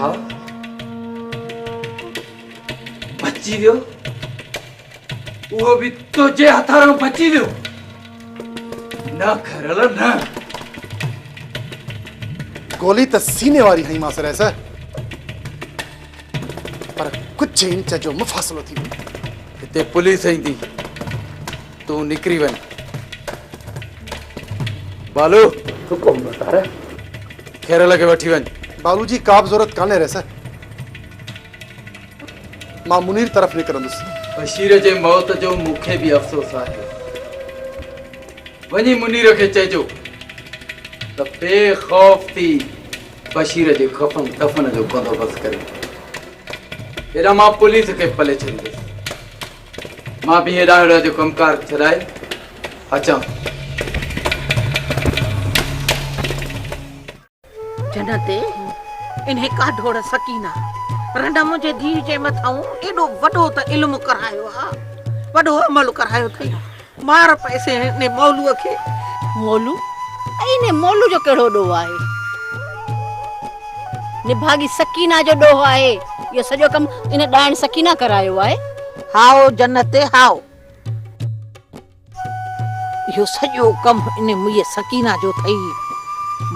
छा बची वियो वो भी तुझे हथारों बची वियो न खरल न गोली तो सीने वाली हई मां सर ऐसा पर कुछ इंच जो मुफासलो थी इते पुलिस ईंदी तू निकरी वन बालू हुकुम बता रे खेरल के वठी वन बालू जी का जरूरत काने रहे मां मुनीर तरफ निकरंदुस बशीर जे मौत जो मुखे भी अफसोस है वनी मुनीर के चेजो त बेखौफ थी बशीर जे खफन दफन जो बंदोबस्त करे एरा मां पुलिस के पले छंदे मां भी एड़ा एड़ा जो कमकार छलाए अचा जनते इन्हें का ढोड़ सकीना रंडा मुझे धी जे मथाऊं एडो वडो त इल्म करायो आ वडो अमल करायो थई मार पैसे ने मौलू के मोलू ने मोलू जो केड़ो डो आहे निभागी सकीना जो डो आहे यो सजो कम इन डाण सकीना करायो आहे हाओ जन्नते हाओ यो सजो कम इन मुए सकीना जो थई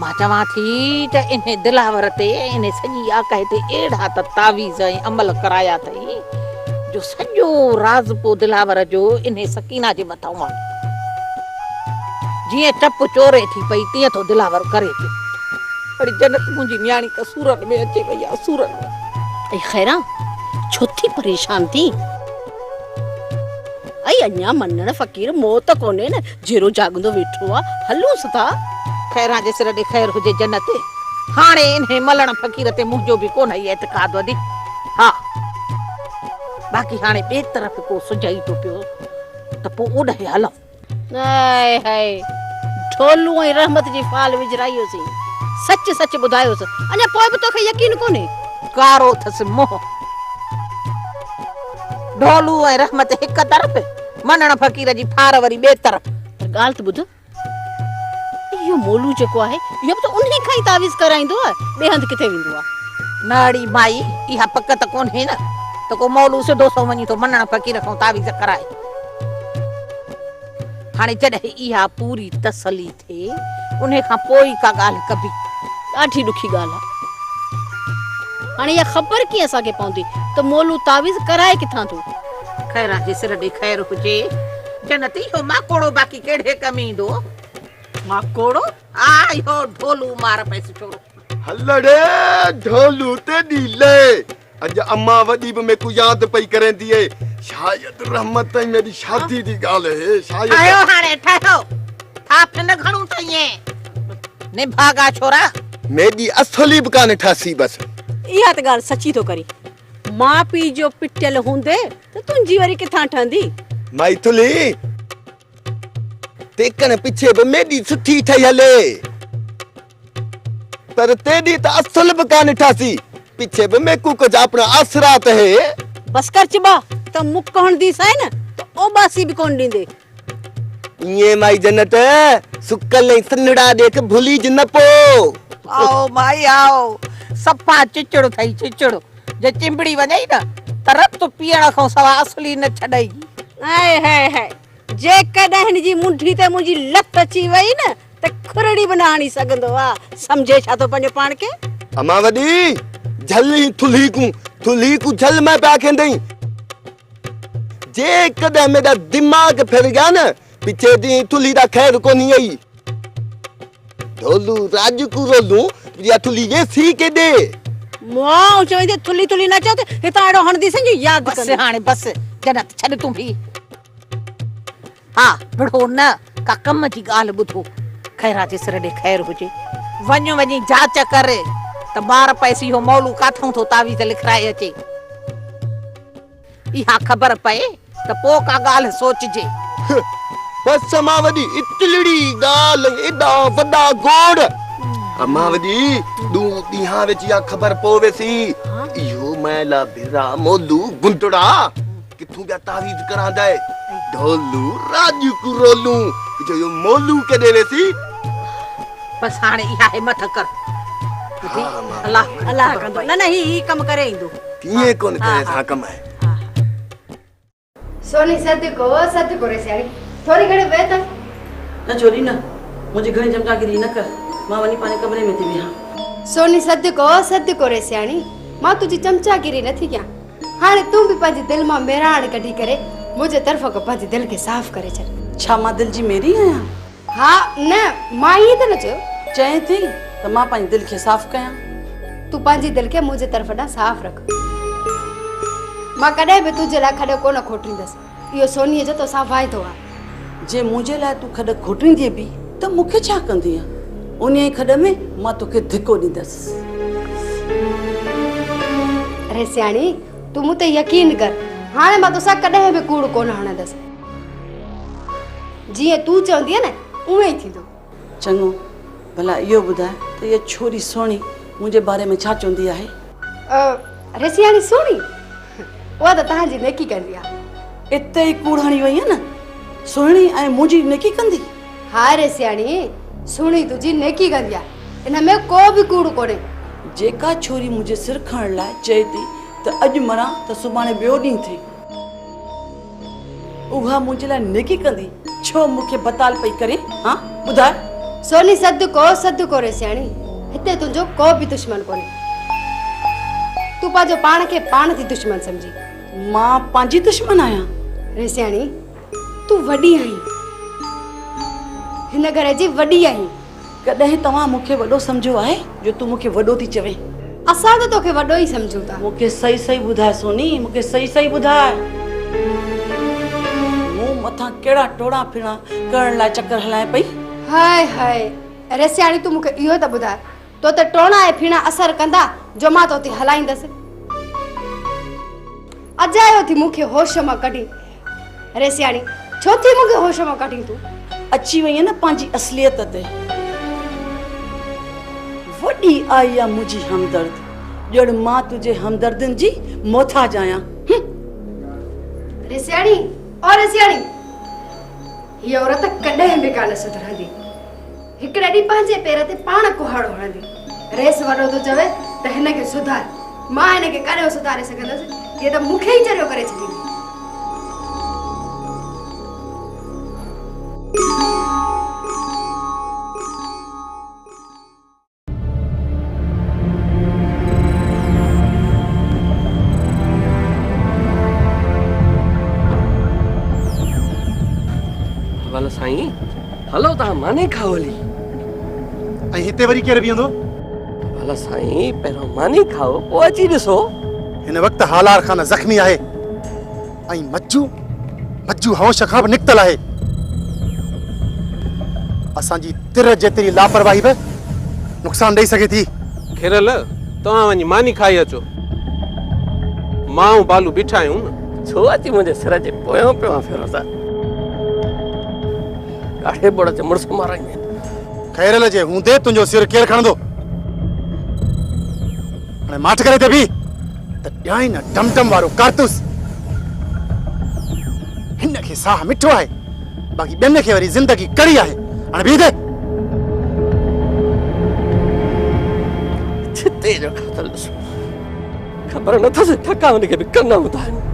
मां चवां थी त इन्हें दिलावर ते इन्हें सजी आकाए ते एड़ा त तावीज ऐं अमल कराया थई जो सजो राज पो दिलावर जो इन्हें सकीना जे मथां जिए टप चोरे थी पई तिए तो दिलावर करे थी अड़ी जन्नत मुंजी न्याणी का सूरत में अचे भैया सूरत में ऐ खैरा छोथी परेशान थी ऐ अन्या मनण फकीर मौत कोने न जेरो जागंदो वेठो आ हलूस था खैरा जे सिर दे खैर हुजे जन्नत हाणे इन्हें मलण फकीर ते मुंजो भी कोन है एतकाद वदी हां बाकी हाणे बे तरफ को सुजाई तो पियो त पो ओडे हलो हाय हाय ढोलू ऐं रहमत जी फाल विजरायोसी सच सच बुधायोस अने पोइ भी तोखे यकीन कोने कारो थस मोह ढोलू ऐं रहमत एक तरफ मनण फकीर जी फार वरी बे तरफ गाल त बुध यो मोलू जेको आहे यो तो उन्हीं खाई तावीज कराइंदो है बे हंद किथे विंदो आ नाड़ी माई इहा पकत कोन है ना तो को मौलू से 200 वनी तो मनण फकीर को तावीज कराए हाने जडे इहा पूरी तसली थे उन्हें का पोई का गाल कभी आठी दुखी गाल हाने या खबर की असा के पौंदी तो मोलू तावीज कराए किथा तो खैरा जे सिर दे खैर हुजे जन्नती हो माकोड़ो बाकी केड़े कमी दो माकोड़ो आयो ढोलू मार पैसे छोड़ो हलड़े ढोलू ते नीले अज अम्मा वडी में मेरे को याद पई करें दिए शायद रहमत मेरी शादी दी गाल है शायद आयो हाने ठहरो आप न घणू तो ये ने भागा छोरा मेरी असली बकाने ठासी बस इहा त गाल सच्ची तो करी मां पी जो पिटल हुंदे तो तुंजी वरी किथा ठंदी माई तुली तेकन पीछे बे मेरी सुठी ठई हले पर तेरी त असल बकाने ठासी पीछे बे मैं को कुछ अपना आसरात है बस कर चिबा तो मुक कहन दी साइन तो ओ बासी भी कोन दींदे ये माई जन्नत सुकल नहीं सन्नड़ा देख भूली ज न पो आओ माई आओ सफा चिचड़ो थई चिचड़ो जे चिंबड़ी वने ना तरत तो पियण खो सवा असली न छडई हाय हाय हाय जे कदहन जी मुंठी ते मुजी लत अची वई न त खुरड़ी बनाणी सगंदो आ समझे छा तो पंजो पाण के अमा वडी झली थुली को झल में पा के दई जे कदे मेरा दिमाग फिर गया न पीछे दी थुली दा खैर कोनी आई ढोलू राजू को रोलू या थुली ये सी के दे मों चोई थुली थुली ना चाहते हिता एडो हण दी संजी याद बस हाने बस जन्नत छड तू भी हां बड़ो न का कम जी गाल बुधो खैरा जे सिर दे खैर हुजे वन्यो वनी जांच करे त बार पैसी हो मौलू काथों तो तावीज लिखराए अचे इहा खबर पए त पो का गाल सोचजे बस समावदी इतलड़ी गाल एडा वडा गोड़ अमावदी दू दिहा विच या खबर पोवेसी यो मैला बिरा मोलू गुंटड़ा किथू गया तावीज करांदा है ढोलू राजू को रोलू जो यो मोलू के देवेसी बस हाने इहा हिम्मत कर अल्लाह अल्लाह कंदो न न ही कम करे ईंदो कीअं कोन करे सा कम है सोनी सद को रे सियाणी थोड़ी घड़ी वेह त न छोरी न मुझे घणी चमचागिरी न कर मां वनी पाने कमरे में थी बिहा सोनी सद को रे सियाणी मां तुझी चमचागिरी नथी कयां हाणे तू भी पंहिंजे दिल मां मेराण कढी करे मुझे तरफ को पंहिंजे दिल के साफ करे छॾ छा मां दिल जी मेरी आहियां हा न मां ई त न चयो चए थी त मां पंहिंजे दिल खे साफ़ कयां तू पंहिंजी दिल के मुझे तरफ ॾांहुं साफ रख मां कॾहिं बि तुझे लाइ खॾो कोन खोटींदसि इहो सोनीअ जो तोसां वाइदो आहे जे मुंहिंजे लाइ तूं खॾ खोटींदीअ बि त मूंखे छा कंदीअ उन ई खॾ में मां तोखे धिको ॾींदसि अरे सियाणी तू मूं ते यकीन कर हाणे मां तोसां कॾहिं बि कूड़ कोन हणंदसि जीअं तूं चवंदीअ न उहे ई थींदो चङो भला इहो ॿुधाए त इहा छोरी सोणी मुंहिंजे बारे में छा चवंदी आहे अरे सियाणी सोणी उहा त तव्हांजी नेकी कंदी आहे इते ई कूड़ हणी वई आहे न सुहिणी ऐं मुंहिंजी नेकी कंदी हा रे सियाणी सुहिणी तुंहिंजी नेकी कंदी आहे इन में को बि कूड़ कोन्हे जेका छोरी मुंहिंजे सिर खणण लाइ चए थी त अॼु मरां त सुभाणे ॿियो ॾींहुं थिए उहा मुंहिंजे लाइ नेकी कंदी छो मूंखे बताल पई करे हा ॿुधाए सोनी सद को रे सियाणी हिते तुंहिंजो को बि दुश्मन कोन्हे तूं पंहिंजो पाण खे पाण थी दुश्मन सम्झी मां पंहिंजी दुश्मन आहियां रे सियाणी तूं वॾी आहीं हिन घर जी वॾी आहीं कॾहिं तव्हां मूंखे वॾो सम्झो आहे जो तूं मूंखे वॾो थी चवे असां त तोखे वॾो ई सम्झूं था मूंखे सही सही ॿुधाए सोनी मूंखे सही सही ॿुधाए मूं मथां कहिड़ा टोड़ा फिरा करण लाइ चकर हलाए पई हाय हाय अरे सियाणी तूं मूंखे इहो त ॿुधाए तो त टोणा ऐं फीणा असर कंदा जो मां तोते हलाईंदसि अजायो थी मूंखे होश मां कढी अरे सियाणी छो थी मूंखे होश मां कढी तूं अची वई न पंहिंजी असलियत ते वॾी आई आहे मुंहिंजी हमदर्द ॼण मां तुंहिंजे हमदर्दनि जी मोथाज आहियां अरे सियाणी और सियाणी हीअ औरत कॾहिं बि कान सुधरंदी हिकिड़े ॾींहुं पंहिंजे पेर ते पाण कुहाड़ो हणंदी रेस वॾो थो चवे त हिन खे सुधार मां हिन खे कॾहिं सुधारे सघंदसि हीअ त मूंखे ई चरियो करे छॾींदी वाला साईं हलो तव्हां माने खाओ हली ऐं हिते वरी केरु बीहंदो वाला साईं पहिरियों मानी खाओ पोइ अची ॾिसो हिन वक़्तु हालार खान ज़ख़्मी आहे ऐं मज्जू होश खां बि निकितल आहे असांजी तिर जेतिरी लापरवाही बि नुक़सान ॾेई सघे थी खिरल तव्हां वञी मानी खाई अचो मां ऐं बालू बीठा आहियूं न छो अची मुंहिंजे सिर जे पोयां पियो फेरो था ॾाढे बड़ ते मुड़ुस माराईं खैरल जे हूंदे तुंहिंजो सिर केरु खणंदो हाणे माठ करे ते बि त ॼाई न टमटम वारो कारतूस हिन खे साह मिठो आहे बाक़ी ॿियनि खे वरी ज़िंदगी कड़ी आहे हाणे बीह दे छिते जो खातल ॾिसो ख़बर नथसि ठका हुनखे बि कन हूंदा आहिनि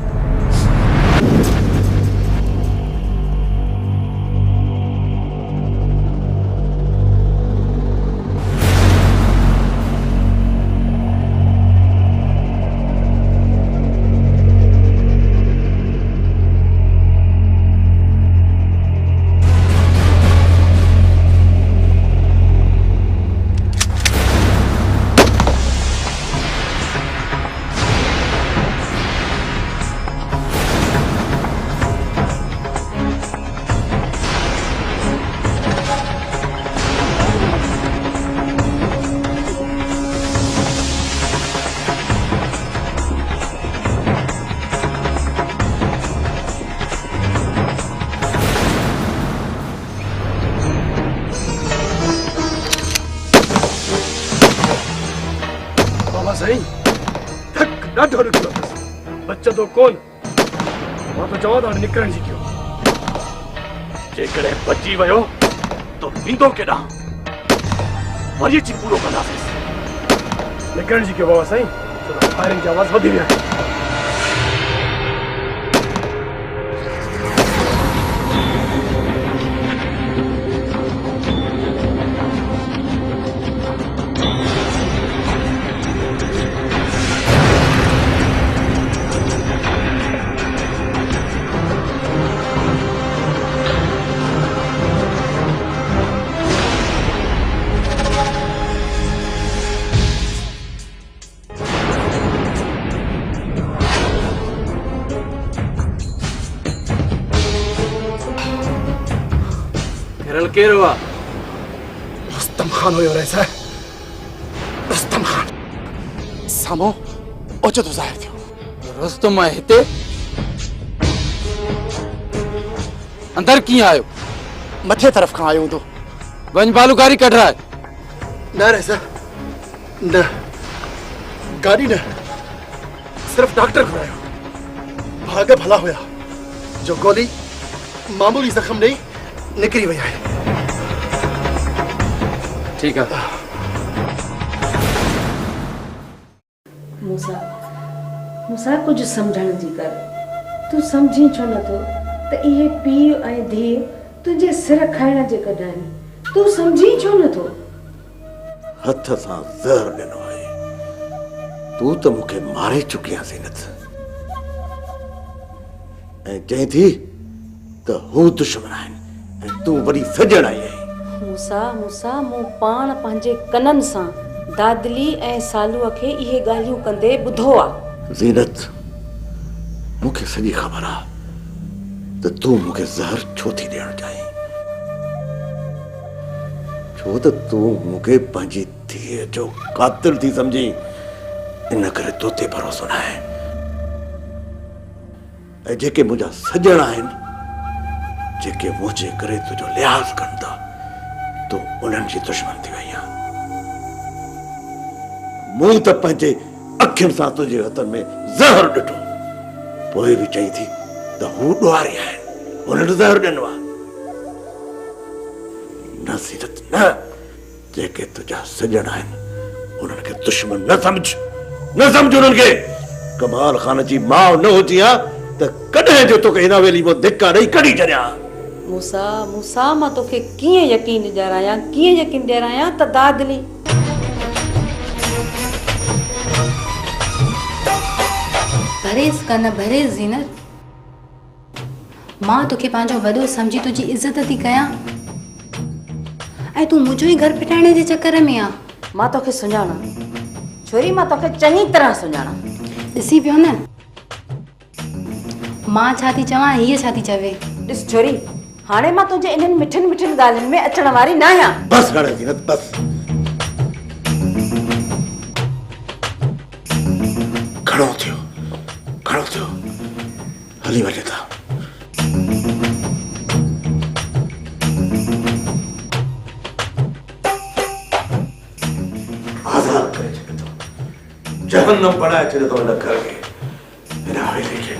साईं थक ॾाढो ॾुखियो अथसि बचंदो कोन मां त चवां त निकिरण जी कयो जेकॾहिं बची वियो त वेंदो केॾां वरी अची पूरो कंदासीं निकरण जी के बाबा साईं तो फायरिंग की आवाज वधी रही है। केरु हुआ रुस्तम खान हुयो रहे सर, रुस्तम खान सामो ओचो तो ज़ाहिर थियो। रुस्तम आहे हिते अंदर कीअं आयो? मथे तरफ खां आयो हूंदो। वञ बालूकारी कढ रहा है। न रहे सर, न गाड़ी न, सिर्फ डॉक्टर घुरायो। भाग भला हुआ जो गोली मामूली जख्म नहीं निकरी वही है। ठीक है मूसा कुछ समझण जी कर। तू समझी छो नथो त इहे पीउ ऐं धीउ तुंहिंजे सिर खाइण जे कढाइनि। तू समझी छो नथो? हथ सां ज़हर ॾिनो आहे। तूं त मूंखे मारे चुकी आहे ज़ीनत, ऐं चई थी त हू दुश्मन आहिनि ऐं तूं वरी सजण आई आहीं। मूसा मूं पाण पंहिंजे कननि सां दादली ऐं सालूअ खे इहे ॻाल्हियूं कंदे ॿुधो आहे। ज़ीनत, मूंखे सॼी ख़बर आहे त तूं मूंखे ज़हर छो थी ॾियणु चाहीं, छो त तूं मूंखे पंहिंजी धीअ जो क़ातिल थी सम्झी, इन करे तो ते भरोसो न आहे। ऐं जेके मुंहिंजा सॼण आहिनि, जेके मुंहिंजे करे तुंहिंजो लिहाज़ कनि था, तूं उन्हनि जी दुश्मन थी वई आहे। मूं त पंहिंजे अखियुनि सां तुंहिंजे हथनि में ज़हर ॾिठो, पोइ बि चई थी त हू ॾुआरी आहिनि, उन्हनि ज़हर ॾिनो आहे। न सीरत न, जेके तुंहिंजा सॼण आहिनि उन्हनि खे दुश्मन न सम्झ उन्हनि खे। कमाल खान जी माउ न हुजी हा त कॾहिं जो तोखे हिन हवेली मां धिका ॾेई कढी छॾियां। मूसा मां तोखे कीअं यकीन ॾियारायां त दादली भरेस ज़ीनत, मां तोखे पंहिंजो वॾो सम्झी तुंहिंजी इज़त थी कयां, ऐं तूं मुंहिंजो ई घर फिटाइण जे चक्कर में आ। मां तोखे सुञाणा छोरी, मां तोखे चङी तरह सुञाणा। ॾिसी पियो न, मां छा थी चवां, हीअ छा थी चवे। ॾिस छोरी, हाणे मां तुंहिंजे इन्हनि मिठियुनि ॻाल्हियुनि में अचण वारी न आहियां। बस हाणे ज़ीनत, बस घणो थियो, हली वञे था। आज़ाद करे छॾे थो, जहन्नम बनाए छॾे थो हिन घर खे, हिन हवेली खे।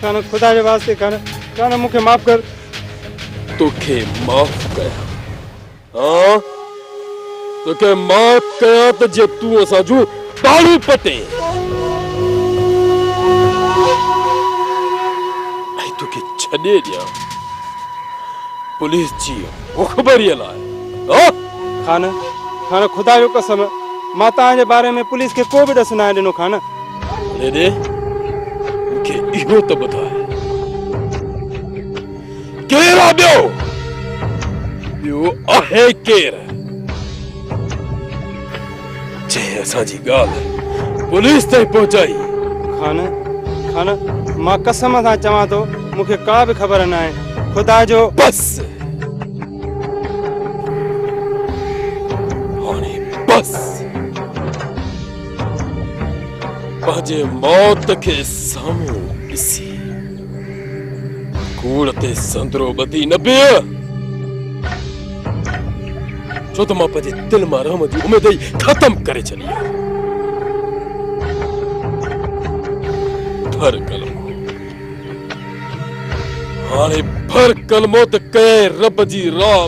खाना खुदा के वास्ते खाना मुझे माफ कर। तोखे माफ कया? हाँ, तोखे माफ कया तो जे तू असाजू तालू पटे। आई तोखे छड़े दिया पुलिस जी मुखबरी लाए। खाना खुदा जो कसम मां तव्हांजे बारे में पुलिस खे को बि ॾस न ॾिनो खान। दे मूंखे इहो त ॿुधाए केरु आहे ॿियो आहे केरु जंहिं असांजी ॻाल्हि पुलिस ताईं पहुचाई? खान खान मां कसम सां चवां थो मूंखे का बि ख़बर न आहे। खुदा जो बस हाणे बस पंहिंजे मौत खे साम्हूं ॾिसी कूड़ ते संदरो ॿधी न बीह, छो त मां पंहिंजे दिल मां रहम जी उमेद ई ख़तम करे छॾी आहे। भर कलमो हाणे भर कलमो त कए रब जी राह